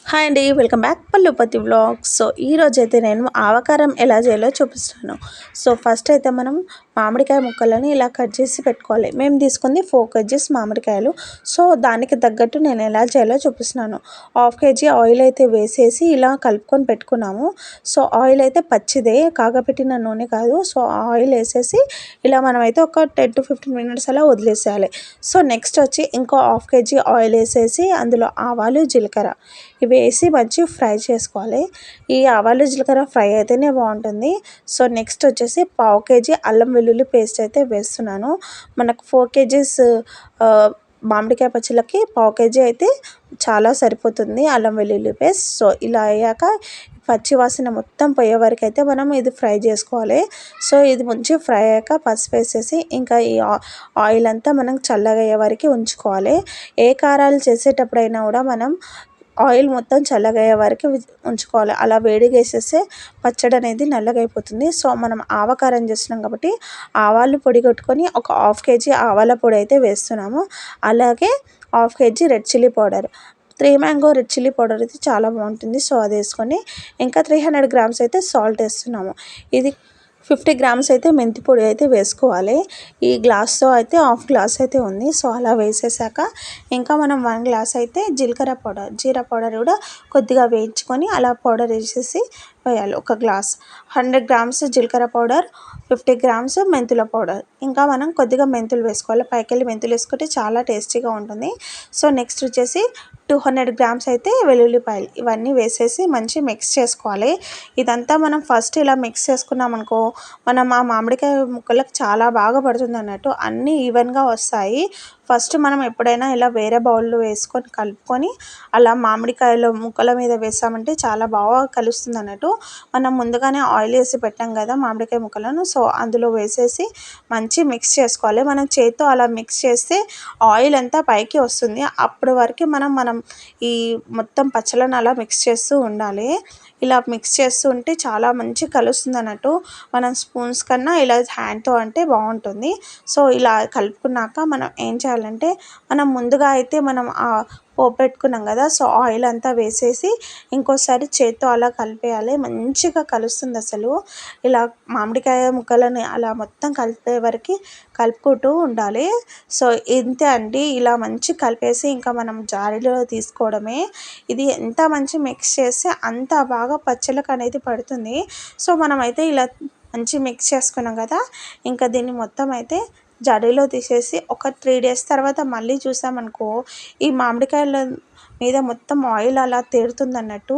Hi అండి, welcome back పల్లుపతి vlogs. So ఈరోజైతే నేను ఆవకారం ఎలా చేయాలో చూపిస్తాను. సో ఫస్ట్ అయితే మనం మామిడికాయ ముక్కలని ఇలా కట్ చేసి పెట్టుకోవాలి. మేము తీసుకుంది 4 kgs మామిడికాయలు. సో దానికి తగ్గట్టు నేను ఎలా చేయాలో చూపిస్తున్నాను. 1/2 kg ఆయిల్ అయితే వేసేసి ఇలా కలుపుకొని పెట్టుకున్నాము. సో ఆయిల్ అయితే పచ్చిదే, కాగపెట్టిన నూనె కాదు. సో ఆయిల్ వేసేసి ఇలా మనమైతే ఒక 10 to 15 minutes అలా వదిలేసేయాలి. సో నెక్స్ట్ వచ్చి ఇంకో 1/2 kg ఆయిల్ వేసేసి అందులో ఆవాలు, జీలకర్ర ఇవి వేసి మంచిగా ఫ్రై చేసుకోవాలి. ఈ ఆవాలు జీలకర్ర ఫ్రై అయితేనే బాగుంటుంది. సో నెక్స్ట్ వచ్చేసి 1/2 kg అల్లం వెల్లుల్లి పేస్ట్ అయితే వేస్తున్నాను. మనకు 4 kgs మామిడికాయ పచ్చళ్ళకి 1/2 kg అయితే చాలా సరిపోతుంది అల్లం వెల్లుల్లి పేస్ట్. సో ఇలా అయ్యాక పచ్చి వాసన మొత్తం పోయే వరకు అయితే మనం ఇది ఫ్రై చేసుకోవాలి. సో ఇది మంచిగా ఫ్రై అయ్యాక పసుపు వేసేసి ఇంకా ఈ ఆయిల్ అంతా మనం చల్లగా అయ్యే వరకు ఉంచుకోవాలి. ఏ కారాలు చేసేటప్పుడైనా కూడా మనం ఆయిల్ మొత్తం చల్లగా అయ్యే వరకు ఉంచుకోవాలి. అలా వేడిగా వేసేస్తే పచ్చడి అనేది నల్లగా అయిపోతుంది. సో మనం ఆవకారం చేస్తున్నాం కాబట్టి ఆవాలు పొడి కొట్టుకొని ఒక 1/2 kg ఆవాల పొడి అయితే వేస్తున్నాము. అలాగే 1/2 kg red chilli powder, 3 mango red chilli powder అయితే చాలా బాగుంటుంది. సో అది వేసుకొని ఇంకా 300 grams అయితే సాల్ట్ వేస్తున్నాము. ఇది 50 grams అయితే మెంతి పొడి అయితే వేసుకోవాలి. ఈ గ్లాస్తో అయితే 1/2 glass అయితే ఉంది. సో అలా వేసేసాక ఇంకా మనం 1 glass అయితే జీలకర్ర పౌడర్, జీరా పౌడర్ కూడా కొద్దిగా వేయించుకొని అలా పౌడర్ వేసేసి వేయాలి. 1 glass 100 grams జీలకర్ర పౌడర్, 50 grams మెంతుల పౌడర్. ఇంకా మనం కొద్దిగా మెంతులు వేసుకోవాలి. పైకెళ్ళి మెంతులు వేసుకుంటే చాలా టేస్టీగా ఉంటుంది. సో నెక్స్ట్ వచ్చేసి 200 grams అయితే వెల్లుల్లిపాయలు ఇవన్నీ వేసేసి మంచి మిక్స్ చేసుకోవాలి. ఇదంతా మనం ఫస్ట్ ఇలా మిక్స్ చేసుకున్నాం అనుకో, మనం ఆ మామిడికాయ ముక్కలకు చాలా బాగా పడుతుంది అన్నట్టు, అన్నీ ఈవెన్గా వస్తాయి. ఫస్ట్ మనం ఎప్పుడైనా ఇలా వేరే బౌల్లో వేసుకొని కలుపుకొని అలా మామిడికాయల ముక్కల మీద వేసామంటే చాలా బాగా కలుస్తుంది అన్నట్టు. మనం ముందుగానే ఆయిల్ వేసి పెట్టాం కదా మామిడికాయ ముక్కలను, సో అందులో వేసేసి మంచి మిక్స్ చేసుకోవాలి. మనం చేత్తో అలా మిక్స్ చేస్తే ఆయిల్ అంతా పైకి వస్తుంది. అప్పటి వరకు మనం ఈ మొత్తం పచ్చళ్ళను అలా మిక్స్ చేస్తూ ఉండాలి. ఇలా మిక్స్ చేస్తూ ఉంటే చాలా మంచి కలుస్తుంది అన్నట్టు. మనం స్పూన్స్ కన్నా ఇలా హ్యాండ్తో అంటే బాగుంటుంది. సో ఇలా కలుపుకున్నాక మనం ఏం చేయాలంటే, మనం ముందుగా అయితే మనం పోపు పెట్టుకున్నాం కదా, సో ఆయిల్ అంతా వేసేసి ఇంకోసారి చేత్తో అలా కలిపేయాలి. మంచిగా కలుస్తుంది అసలు. ఇలా మామిడికాయ ముక్కలని అలా మొత్తం కలిపే వరకు కలుపుకుంటూ ఉండాలి. సో ఇంతే అండి, ఇలా మంచి కలిపేసి ఇంకా మనం జాడీలో తీసుకోవడమే. ఇది ఎంత మంచి మిక్స్ చేస్తే అంత బాగా పచ్చళ్ళకు అనేది పడుతుంది. సో మనమైతే ఇలా మంచి మిక్స్ చేసుకున్నాం కదా, ఇంకా దీన్ని మొత్తం అయితే జాడీలో తీసేసి ఒక 3 days తర్వాత మళ్ళీ చూసామనుకో, ఈ మామిడికాయల మీద మొత్తం ఆయిల్ అలా తేరుతుంది అన్నట్టు,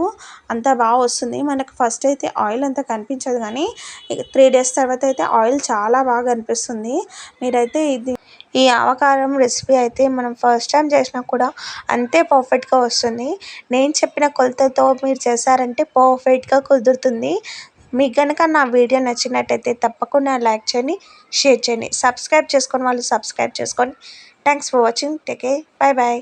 అంత బాగా వస్తుంది. మనకు ఫస్ట్ అయితే ఆయిల్ అంతా కనిపించదు, కానీ 3 days తర్వాత అయితే ఆయిల్ చాలా బాగా కనిపిస్తుంది. మీరైతే ఈ ఆవకారం రెసిపీ అయితే మనం ఫస్ట్ టైం చేసినా కూడా అంతే పర్ఫెక్ట్గా వస్తుంది. నేను చెప్పిన కొలతతో మీరు చేశారంటే పర్ఫెక్ట్గా కుదురుతుంది. మీకు కనుక నా వీడియో నచ్చినట్టయితే తప్పకుండా లైక్ చేయండి, షేర్ చేయండి. సబ్స్క్రైబ్ చేసుకొని వాళ్ళు సబ్స్క్రైబ్ చేసుకోండి. Thanks for watching. Take care. Bye bye.